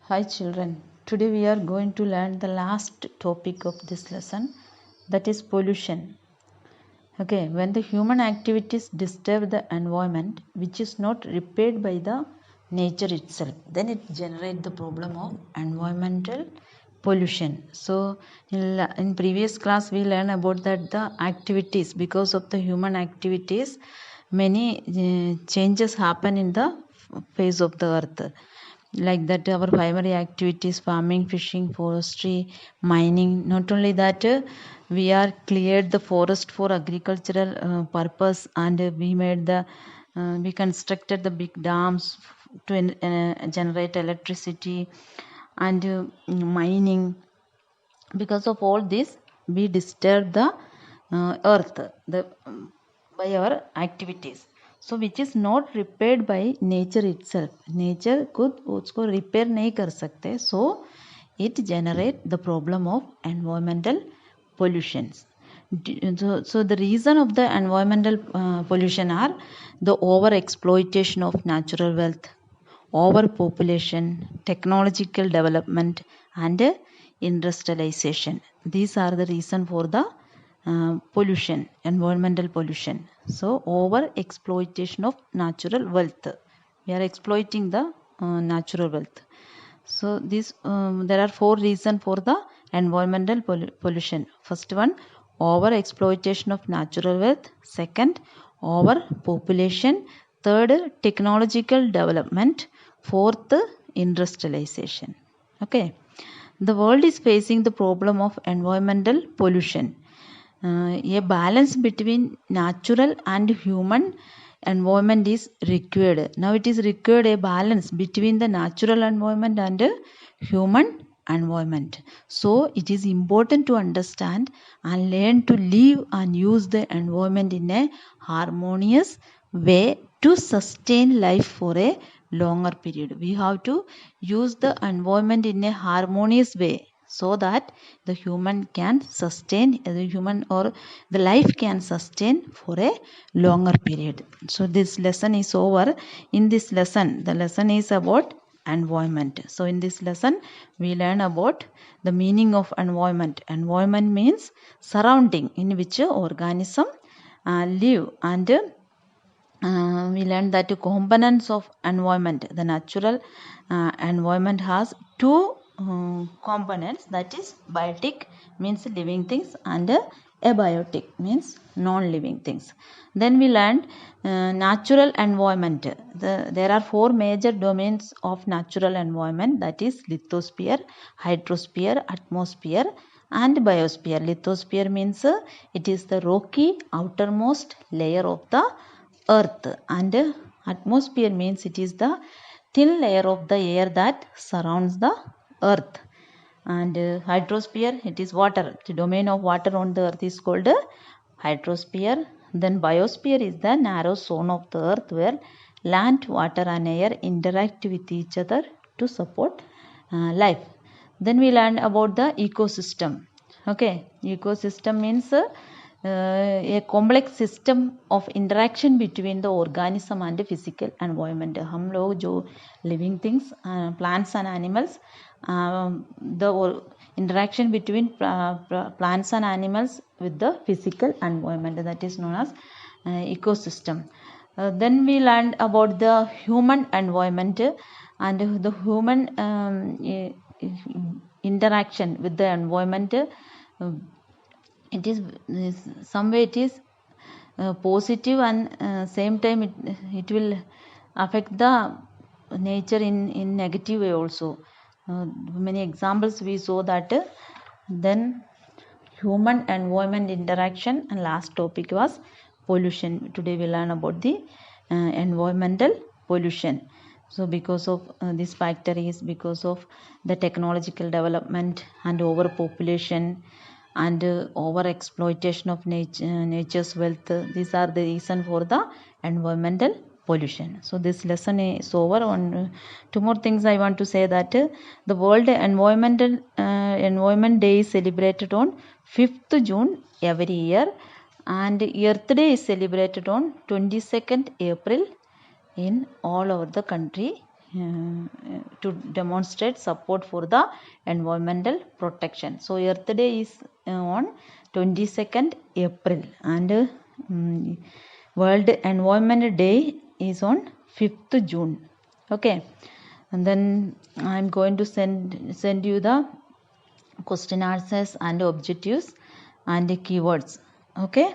Hi children, today we are going to learn the last topic of this lesson, that is pollution. Okay, when the human activities disturb the environment which is not repaired by the nature itself, then it generates the problem of environmental pollution. So in previous class we learned about that the activities, because of the human activities, many changes happen in the face of the earth, like that our primary activities, farming, fishing, forestry, mining. Not only that, we are cleared the forest for agricultural purpose, and we constructed the big dams to generate electricity, and mining. Because of all this, we disturb the earth by our activities, so which is not repaired by nature itself. Nature खुद उसको repair नहीं कर सकते, so it generate the problem of environmental pollutions. So the reason of the environmental pollution are the over exploitation of natural wealth, overpopulation, technological development, and industrialization. These are the reason for the pollution, environmental pollution. So over exploitation of natural wealth, we are exploiting the natural wealth. So this there are four reasons for the environmental pollution. First one, over exploitation of natural wealth. Second, overpopulation. Third, technological development. Fourth, industrialization. Okay, the world is facing the problem of environmental pollution. A balance between natural and human environment is required. Now it is required a balance between the natural environment and human environment. So it is important to understand and learn to live and use the environment in a harmonious way to sustain life for a longer period. We have to use the environment in a harmonious way, so that the human can sustain, the human or the life can sustain for a longer period. So this lesson is over. In this lesson, the lesson is about environment. So in this lesson we learn about the meaning of environment. Environment means surrounding in which organism live, and we learned that the components of environment, the natural environment has two components, that is biotic means living things, and abiotic means non-living things. Then we learned natural environment. There are four major domains of natural environment, that is lithosphere, hydrosphere, atmosphere, and biosphere. Lithosphere means it is the rocky outermost layer of the earth, and atmosphere means it is the thin layer of the air that surrounds the earth, and hydrosphere, it is water. The domain of water on the earth is called hydrosphere. Then biosphere is the narrow zone of the earth where land, water, and air interact with each other to support life. Then we learn about the ecosystem. Okay, ecosystem means a complex system of interaction between the organism and the physical environment. हम लोग जो living things, plants and animals, the interaction between plants and animals with the physical environment, that is known as ecosystem. Then we learned about the human environment, and the human interaction with the environment. It is some way it is positive, and same time it will affect the nature in negative way also. Many examples we saw that. Then human environment interaction, and last topic was pollution. Today we learn about the environmental pollution. So because of this factor is because of the technological development and overpopulation and over exploitation of nature's wealth. These are the reason for the environmental pollution. So this lesson is over. On two more things I want to say, that the world environment day is celebrated on 5th June every year, and earth day is celebrated on 22nd April in all over the country to demonstrate support for the environmental protection. So Earth Day is on 22nd April and World Environment Day is on 5th June. Okay, and then I'm going to send you the question answers and objectives and the keywords. Okay.